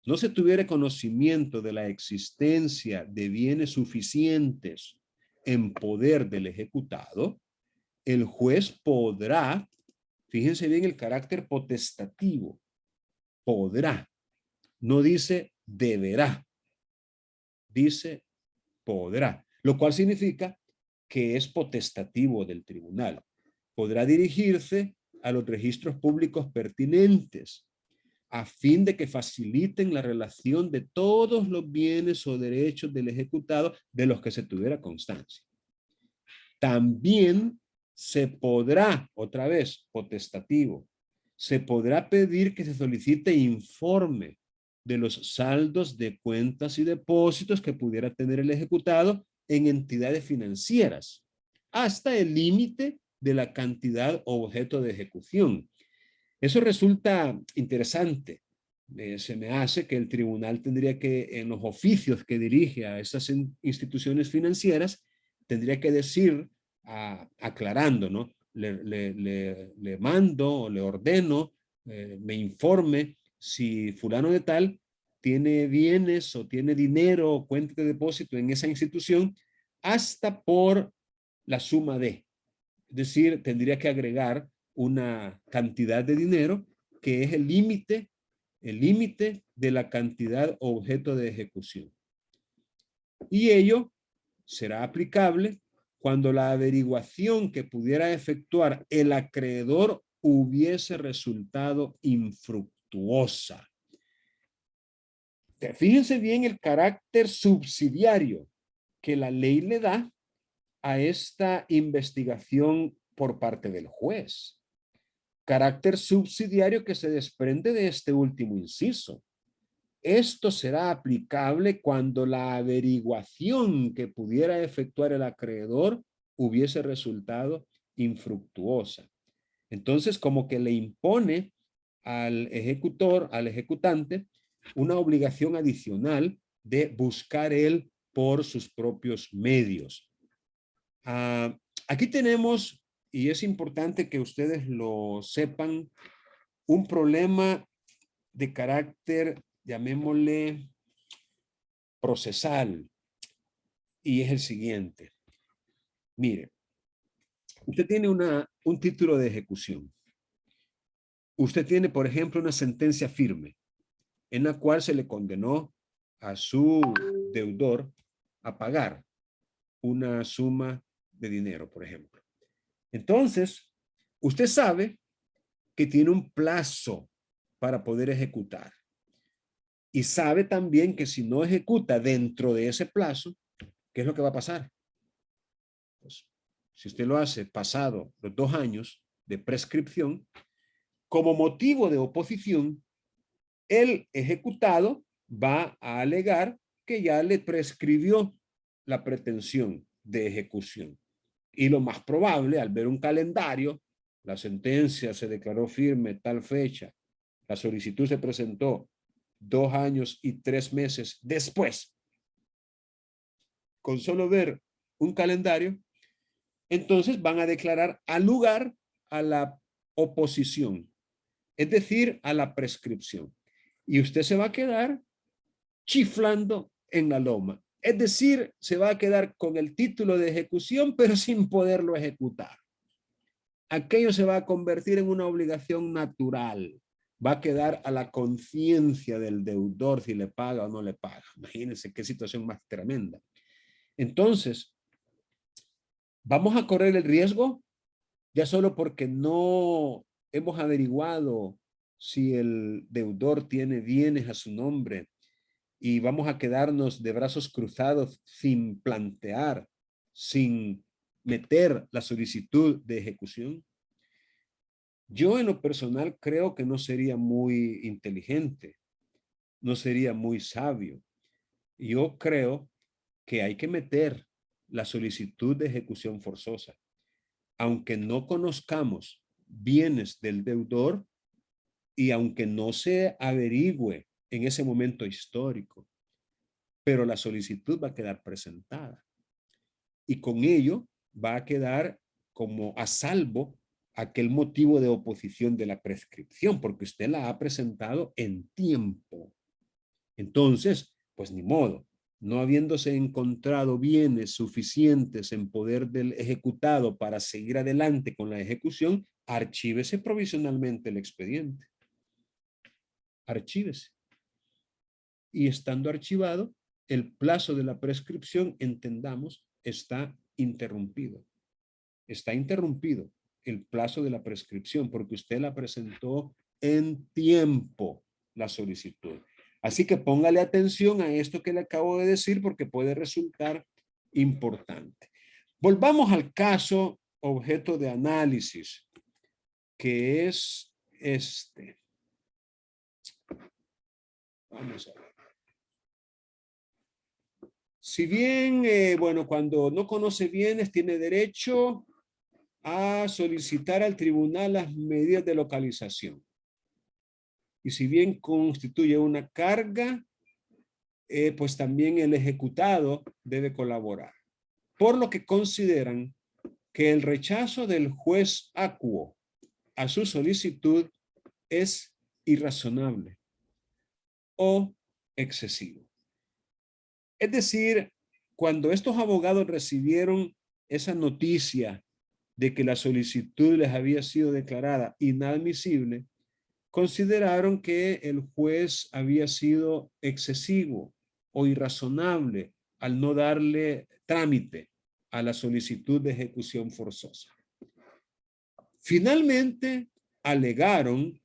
no se tuviera conocimiento de la existencia de bienes suficientes en poder del ejecutado, el juez podrá, fíjense bien el carácter potestativo, podrá, no dice deberá, dice podrá, lo cual significa que es potestativo del tribunal. Podrá dirigirse a los registros públicos pertinentes a fin de que faciliten la relación de todos los bienes o derechos del ejecutado de los que se tuviera constancia. También se podrá, otra vez, potestativo, se podrá pedir que se solicite informe de los saldos de cuentas y depósitos que pudiera tener el ejecutado en entidades financieras, hasta el límite de la cantidad objeto de ejecución. Eso resulta interesante. Se me hace que el tribunal tendría que, en los oficios que dirige a estas instituciones financieras, tendría que decir, aclarando, ¿no? Le mando o le ordeno, me informe si fulano de tal tiene bienes o tiene dinero o cuenta de depósito en esa institución hasta por la suma de. Es decir, tendría que agregar una cantidad de dinero que es el límite de la cantidad objeto de ejecución. Y ello será aplicable cuando la averiguación que pudiera efectuar el acreedor hubiese resultado infructuosa. Fíjense bien el carácter subsidiario que la ley le da a esta investigación por parte del juez. Carácter subsidiario que se desprende de este último inciso. Esto será aplicable cuando la averiguación que pudiera efectuar el acreedor hubiese resultado infructuosa. Entonces, como que le impone al ejecutor, al ejecutante, una obligación adicional de buscar él por sus propios medios. Aquí tenemos, y es importante que ustedes lo sepan, un problema de carácter, llamémosle, procesal, y es el siguiente. Mire, usted tiene un título de ejecución. Usted tiene, por ejemplo, una sentencia firme en la cual se le condenó a su deudor a pagar una suma de dinero, por ejemplo. Entonces, usted sabe que tiene un plazo para poder ejecutar. Y sabe también que si no ejecuta dentro de ese plazo, ¿qué es lo que va a pasar? Pues, si usted lo hace pasado los 2 años de prescripción, como motivo de oposición, el ejecutado va a alegar que ya le prescribió la pretensión de ejecución. Y lo más probable, al ver un calendario, la sentencia se declaró firme tal fecha, la solicitud se presentó 2 años y 3 meses después, con solo ver un calendario, entonces van a declarar al lugar a la oposición, es decir, a la prescripción. Y usted se va a quedar chiflando en la loma. Es decir, se va a quedar con el título de ejecución, pero sin poderlo ejecutar. Aquello se va a convertir en una obligación natural. Va a quedar a la conciencia del deudor si le paga o no le paga. Imagínense qué situación más tremenda. Entonces, ¿vamos a correr el riesgo? Ya solo porque no hemos averiguado si el deudor tiene bienes a su nombre y vamos a quedarnos de brazos cruzados sin plantear, sin meter la solicitud de ejecución. Yo en lo personal creo que no sería muy inteligente, no sería muy sabio. Yo creo que hay que meter la solicitud de ejecución forzosa, aunque no conozcamos bienes del deudor y aunque no se averigüe en ese momento histórico, pero la solicitud va a quedar presentada y con ello va a quedar como a salvo aquel motivo de oposición de la prescripción, porque usted la ha presentado en tiempo. Entonces, pues ni modo, no habiéndose encontrado bienes suficientes en poder del ejecutado para seguir adelante con la ejecución, archívese provisionalmente el expediente. Archívese. Y estando archivado, el plazo de la prescripción, entendamos, está interrumpido. Está interrumpido el plazo de la prescripción porque usted la presentó en tiempo, la solicitud. Así que póngale atención a esto que le acabo de decir porque puede resultar importante. Volvamos al caso objeto de análisis, que es este. Vamos a ver. Si bien, bueno, cuando no conoce bienes, tiene derecho a solicitar al tribunal las medidas de localización. Y si bien constituye una carga, pues también el ejecutado debe colaborar. por lo que consideran que el rechazo del juez acuo a su solicitud es irrazonable o excesivo. Es decir, cuando estos abogados recibieron esa noticia de que la solicitud les había sido declarada inadmisible, consideraron que el juez había sido excesivo o irrazonable al no darle trámite a la solicitud de ejecución forzosa. Finalmente, alegaron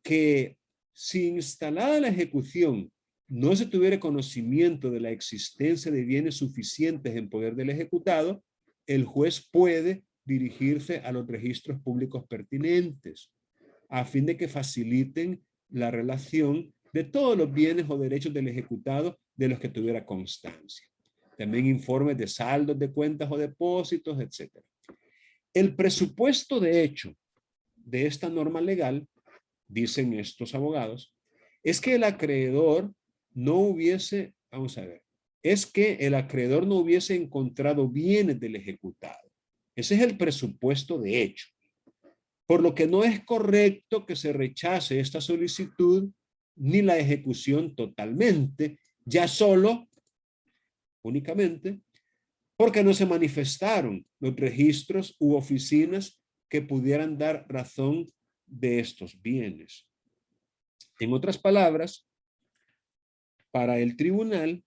que si instalada la ejecución no se tuviera conocimiento de la existencia de bienes suficientes en poder del ejecutado, el juez puede dirigirse a los registros públicos pertinentes a fin de que faciliten la relación de todos los bienes o derechos del ejecutado de los que tuviera constancia. También informes de saldos de cuentas o depósitos, etc. El presupuesto de hecho de esta norma legal, dicen estos abogados, es que el acreedor no hubiese, vamos a ver, es que el acreedor no hubiese encontrado bienes del ejecutado. Ese es el presupuesto de hecho. Por lo que no es correcto que se rechace esta solicitud ni la ejecución totalmente, ya solo, únicamente, porque no se manifestaron los registros u oficinas que pudieran dar razón de estos bienes. En otras palabras, para el tribunal,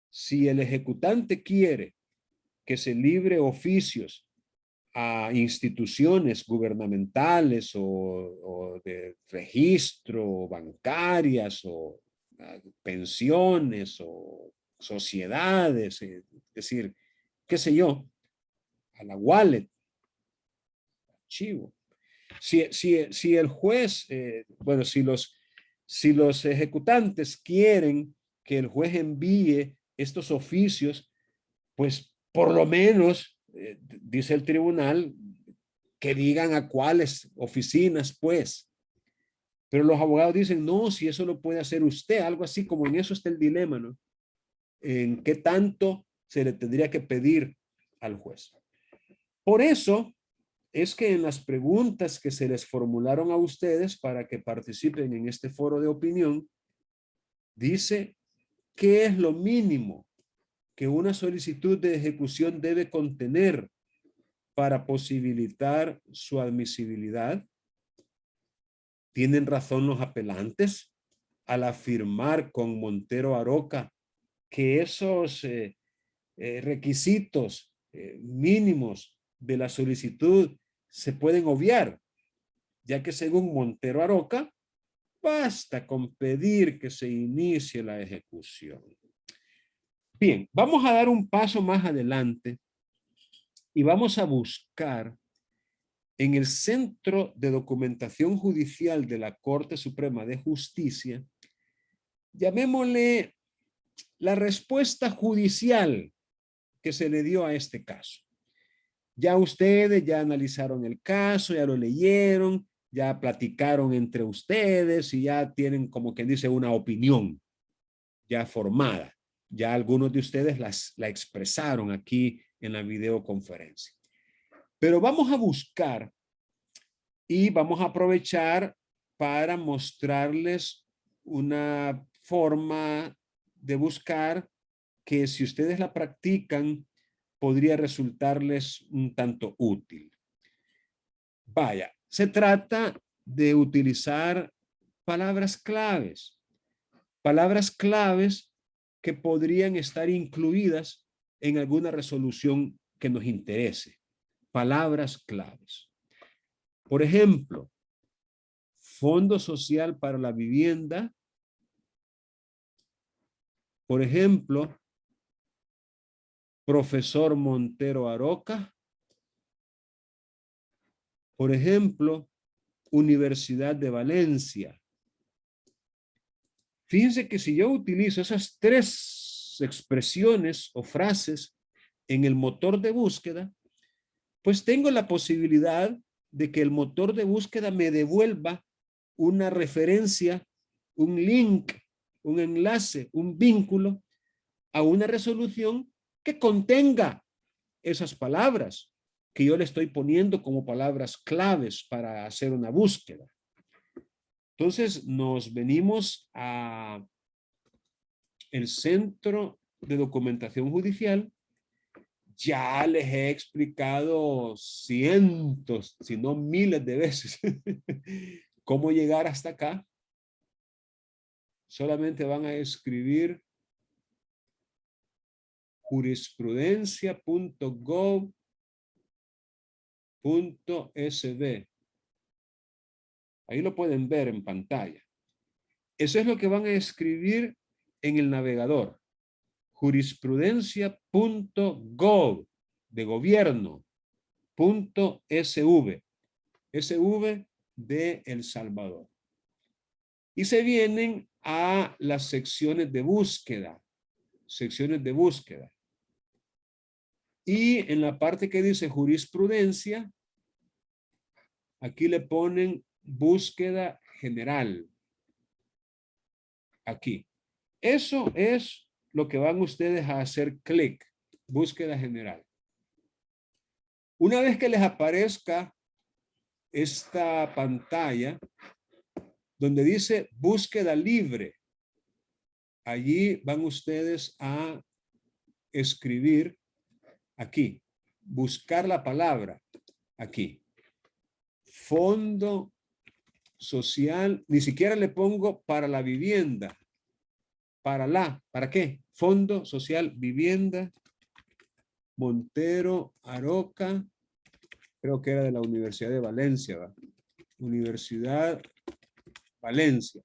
si el ejecutante quiere que se libre oficios a instituciones gubernamentales o de registro, bancarias o pensiones o sociedades, es decir, qué sé yo, a la wallet, archivo. Si el juez, bueno, si los ejecutantes quieren que el juez envíe estos oficios, pues por lo menos, dice el tribunal, que digan a cuáles oficinas, pues. Pero los abogados dicen, no, si eso lo puede hacer usted, algo así como en eso está el dilema, ¿no? En qué tanto se le tendría que pedir al juez. Por eso es que en las preguntas que se les formularon a ustedes para que participen en este foro de opinión, dice, ¿qué es lo mínimo que una solicitud de ejecución debe contener para posibilitar su admisibilidad? ¿Tienen razón los apelantes al afirmar con Montero Aroca que esos requisitos mínimos de la solicitud se pueden obviar, ya que según Montero Aroca, basta con pedir que se inicie la ejecución? Bien, vamos a dar un paso más adelante y vamos a buscar en el Centro de Documentación Judicial de la Corte Suprema de Justicia, llamémosle la respuesta judicial que se le dio a este caso. Ya ustedes ya analizaron el caso, ya lo leyeron, ya platicaron entre ustedes y ya tienen, como quien dice, una opinión ya formada. Ya algunos de ustedes la expresaron aquí en la videoconferencia. Pero vamos a buscar y vamos a aprovechar para mostrarles una forma de buscar que si ustedes la practican podría resultarles un tanto útil. Vaya, se trata de utilizar palabras claves que podrían estar incluidas en alguna resolución que nos interese. Palabras claves. Por ejemplo, Fondo Social para la Vivienda. Por ejemplo, Profesor Montero Aroca. Por ejemplo, Universidad de Valencia. Fíjense que si yo utilizo esas tres expresiones o frases en el motor de búsqueda, pues tengo la posibilidad de que el motor de búsqueda me devuelva una referencia, un link, un enlace, un vínculo a una resolución que contenga esas palabras que yo le estoy poniendo como palabras claves para hacer una búsqueda. Entonces nos venimos a el Centro de Documentación Judicial. Ya les he explicado cientos, si no miles de veces, cómo llegar hasta acá. Solamente van a escribir jurisprudencia.gov.sb. Ahí lo pueden ver en pantalla. Eso es lo que van a escribir en el navegador. Jurisprudencia.gov de gobierno .sv. SV de El Salvador. Y se vienen a las secciones de búsqueda. Secciones de búsqueda. Y en la parte que dice jurisprudencia, aquí le ponen búsqueda general. Aquí. Eso es lo que van ustedes a hacer clic. Búsqueda general. Una vez que les aparezca esta pantalla donde dice búsqueda libre, allí van ustedes a escribir aquí, buscar la palabra aquí. Fondo social, ni siquiera le pongo para la vivienda. ¿Para qué? Fondo Social Vivienda, Montero, Aroca, creo que era de la Universidad de Valencia, ¿va? Universidad Valencia.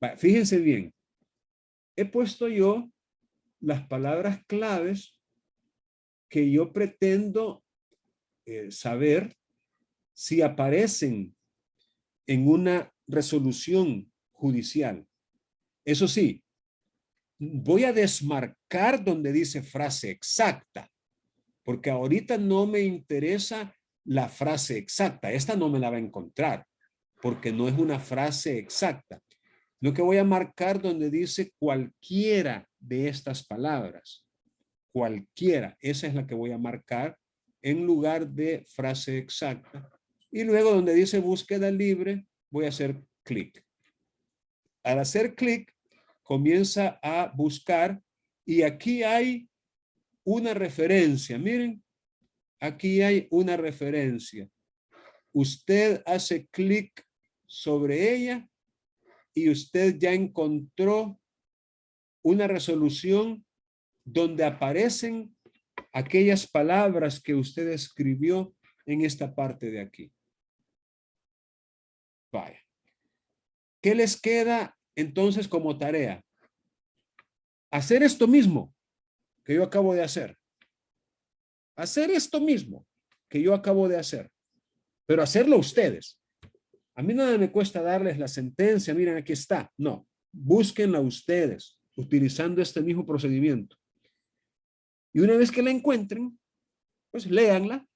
Va, fíjense bien, he puesto yo las palabras claves que yo pretendo saber si aparecen en una resolución judicial. Eso sí, voy a desmarcar donde dice frase exacta, porque ahorita no me interesa la frase exacta. Esta no me la va a encontrar, porque no es una frase exacta. Lo que voy a marcar donde dice cualquiera de estas palabras. Cualquiera. Esa es la que voy a marcar en lugar de frase exacta. Y luego donde dice búsqueda libre, voy a hacer clic. Al hacer clic, comienza a buscar y aquí hay una referencia. Miren, aquí hay una referencia. Usted hace clic sobre ella y usted ya encontró una resolución donde aparecen aquellas palabras que usted escribió en esta parte de aquí. Vaya. ¿Qué les queda entonces como tarea? Hacer esto mismo que yo acabo de hacer. Hacer esto mismo que yo acabo de hacer. Pero hacerlo ustedes. A mí nada me cuesta darles la sentencia. Miren, aquí está. No, búsquenla ustedes utilizando este mismo procedimiento. Y una vez que la encuentren, pues léanla.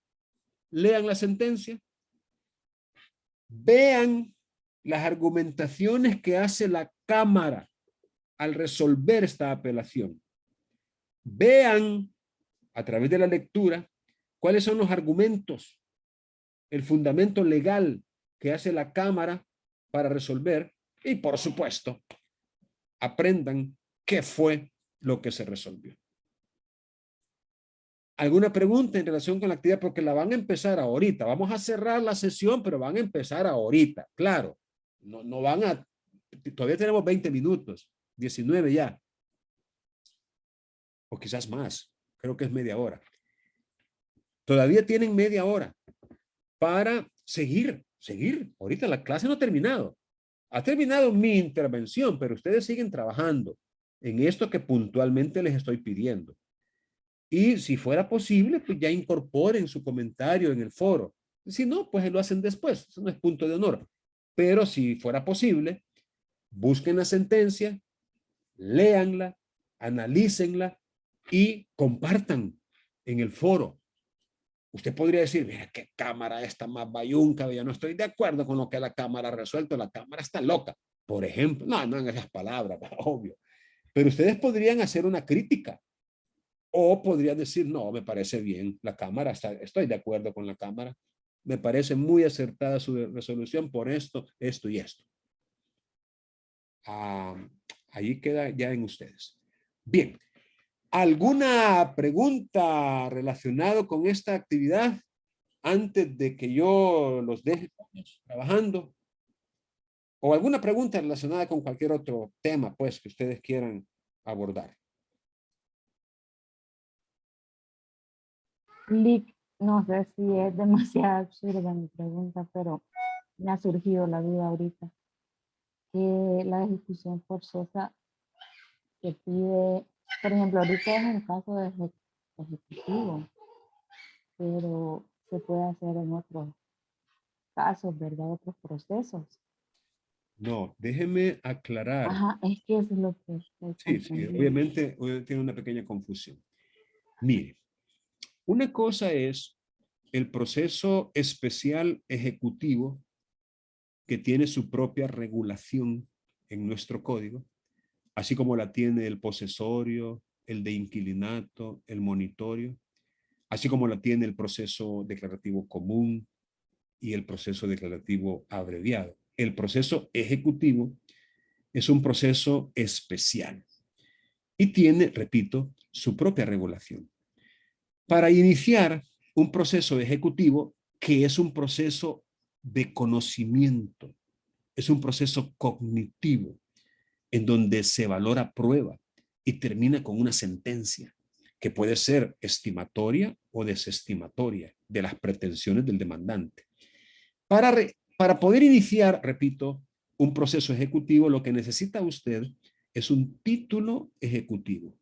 Lean la sentencia. Vean las argumentaciones que hace la Cámara al resolver esta apelación. Vean a través de la lectura cuáles son los argumentos, el fundamento legal que hace la Cámara para resolver y, por supuesto, aprendan qué fue lo que se resolvió. ¿Alguna pregunta en relación con la actividad? Porque la van a empezar ahorita. Vamos a cerrar la sesión, pero van a empezar ahorita. Claro, no van a... Todavía tenemos 20 minutos, 19 ya. O quizás más. Creo que es media hora. Todavía tienen media hora para seguir. Ahorita la clase no ha terminado. Ha terminado mi intervención, pero ustedes siguen trabajando en esto que puntualmente les estoy pidiendo. Y si fuera posible, pues ya incorporen su comentario en el foro. Si no, pues lo hacen después. Eso no es punto de honor. Pero si fuera posible, busquen la sentencia, léanla, analícenla y compartan en el foro. Usted podría decir, mira qué cámara esta más bayunca, ya no estoy de acuerdo con lo que la cámara ha resuelto, la cámara está loca, por ejemplo. No en esas palabras, obvio. Pero ustedes podrían hacer una crítica. O podría decir, no, me parece bien la Cámara, estoy de acuerdo con la Cámara, me parece muy acertada su resolución por esto, esto y esto. Ahí queda ya en ustedes. Bien, ¿alguna pregunta relacionada con esta actividad antes de que yo los deje trabajando? ¿O alguna pregunta relacionada con cualquier otro tema, pues, que ustedes quieran abordar? Lick, no sé si es demasiado absurda mi pregunta, pero me ha surgido la duda ahorita. Que la ejecución forzosa que pide, por ejemplo, ahorita es en caso de ejecutivo, pero se puede hacer en otros casos, ¿verdad? Otros procesos. No, déjeme aclarar. Ajá, es que eso es lo que estoy Sí, confundiendo. obviamente tiene una pequeña confusión. Mire, una cosa es el proceso especial ejecutivo que tiene su propia regulación en nuestro código, así como la tiene el posesorio, el de inquilinato, el monitorio, así como la tiene el proceso declarativo común y el proceso declarativo abreviado. El proceso ejecutivo es un proceso especial y tiene, repito, su propia regulación. Para iniciar un proceso ejecutivo, que es un proceso de conocimiento, es un proceso cognitivo, en donde se valora prueba y termina con una sentencia, que puede ser estimatoria o desestimatoria de las pretensiones del demandante. Para poder iniciar, repito, un proceso ejecutivo, lo que necesita usted es un título ejecutivo.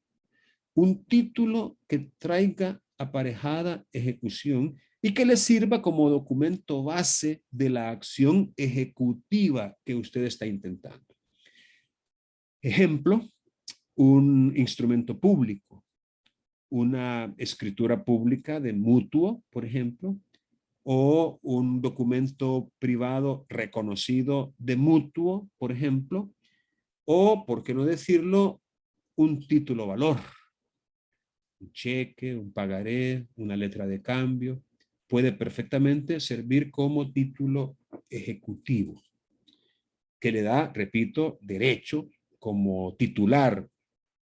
Un título que traiga aparejada ejecución y que le sirva como documento base de la acción ejecutiva que usted está intentando. Ejemplo, un instrumento público, una escritura pública de mutuo, por ejemplo, o un documento privado reconocido de mutuo, por ejemplo, o, por qué no decirlo, un título valor, un cheque, un pagaré, una letra de cambio, puede perfectamente servir como título ejecutivo, que le da, repito, derecho como titular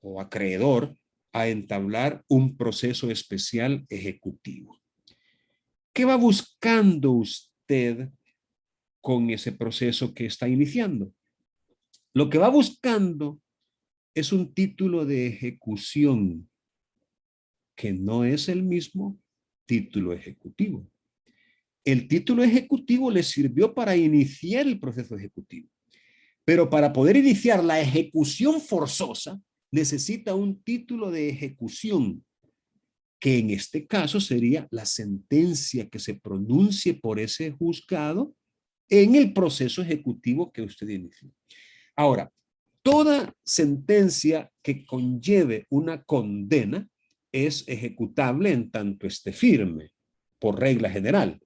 o acreedor a entablar un proceso especial ejecutivo. ¿Qué va buscando usted con ese proceso que está iniciando? Lo que va buscando es un título de ejecución que no es el mismo título ejecutivo. El título ejecutivo le sirvió para iniciar el proceso ejecutivo, pero para poder iniciar la ejecución forzosa necesita un título de ejecución, que en este caso sería la sentencia que se pronuncie por ese juzgado en el proceso ejecutivo que usted inició. Ahora, toda sentencia que conlleve una condena es ejecutable en tanto esté firme, por regla general.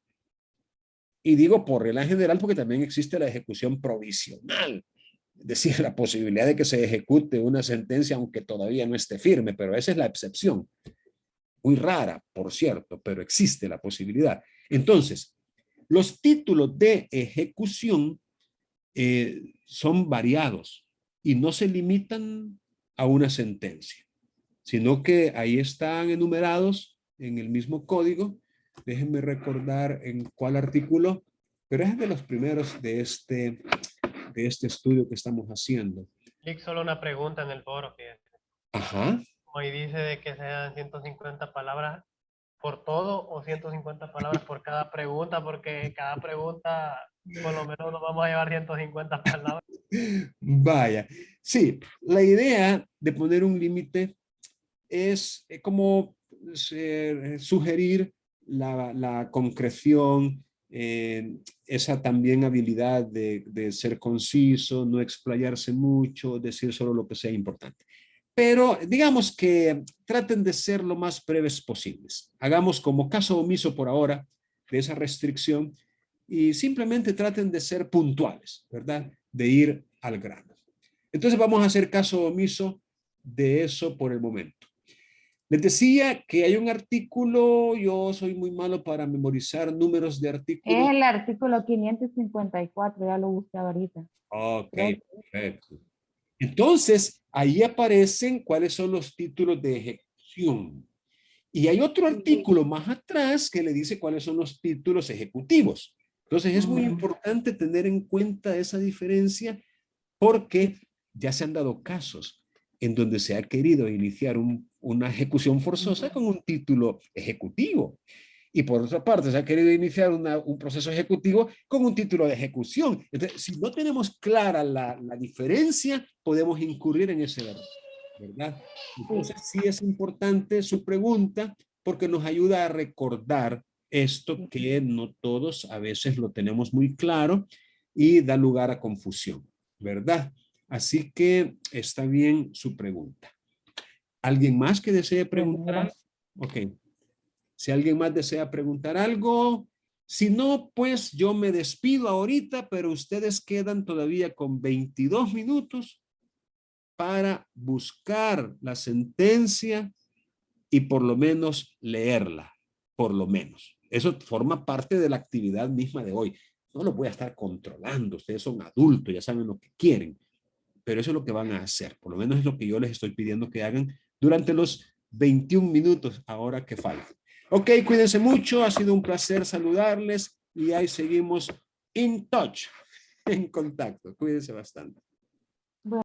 Y digo por regla general porque también existe la ejecución provisional, es decir, la posibilidad de que se ejecute una sentencia aunque todavía no esté firme, pero esa es la excepción. Muy rara, por cierto, pero existe la posibilidad. Entonces, los títulos de ejecución son variados y no se limitan a una sentencia, sino que ahí están enumerados en el mismo código. Déjenme recordar en cuál artículo, pero es de los primeros de este estudio que estamos haciendo. Lick, solo una pregunta en el foro que Ajá. hoy dice de que sean 150 palabras por todo o 150 palabras por cada pregunta, porque cada pregunta por lo menos nos vamos a llevar 150 palabras. Vaya, sí, la idea de poner un límite es como sugerir la concreción, esa también habilidad de ser conciso, no explayarse mucho, decir solo lo que sea importante. Pero digamos que traten de ser lo más breves posibles. Hagamos como caso omiso por ahora de esa restricción y simplemente traten de ser puntuales, ¿verdad? De ir al grano. Entonces vamos a hacer caso omiso de eso por el momento. Les decía que hay un artículo, yo soy muy malo para memorizar números de artículos. Es el artículo 554, ya lo busqué ahorita. Ok, Creo que- perfecto. Entonces, ahí aparecen cuáles son los títulos de ejecución. Y hay otro artículo más atrás que le dice cuáles son los títulos ejecutivos. Entonces, es muy importante tener en cuenta esa diferencia porque ya se han dado casos en donde se ha querido iniciar una ejecución forzosa con un título ejecutivo. Y por otra parte, se ha querido iniciar un proceso ejecutivo con un título de ejecución. Entonces, si no tenemos clara la diferencia, podemos incurrir en ese error, ¿verdad? Entonces, sí es importante su pregunta porque nos ayuda a recordar esto que no todos a veces lo tenemos muy claro y da lugar a confusión, ¿verdad? Así que está bien su pregunta. ¿Alguien más que desee preguntar? Ok. Si alguien más desea preguntar algo, si no, pues yo me despido ahorita, pero ustedes quedan todavía con 22 minutos para buscar la sentencia y por lo menos leerla, por lo menos. Eso forma parte de la actividad misma de hoy. No lo voy a estar controlando, ustedes son adultos, ya saben lo que quieren, pero eso es lo que van a hacer, por lo menos es lo que yo les estoy pidiendo que hagan durante los 21 minutos ahora que faltan. Ok, cuídense mucho, ha sido un placer saludarles y ahí seguimos in touch, en contacto. Cuídense bastante.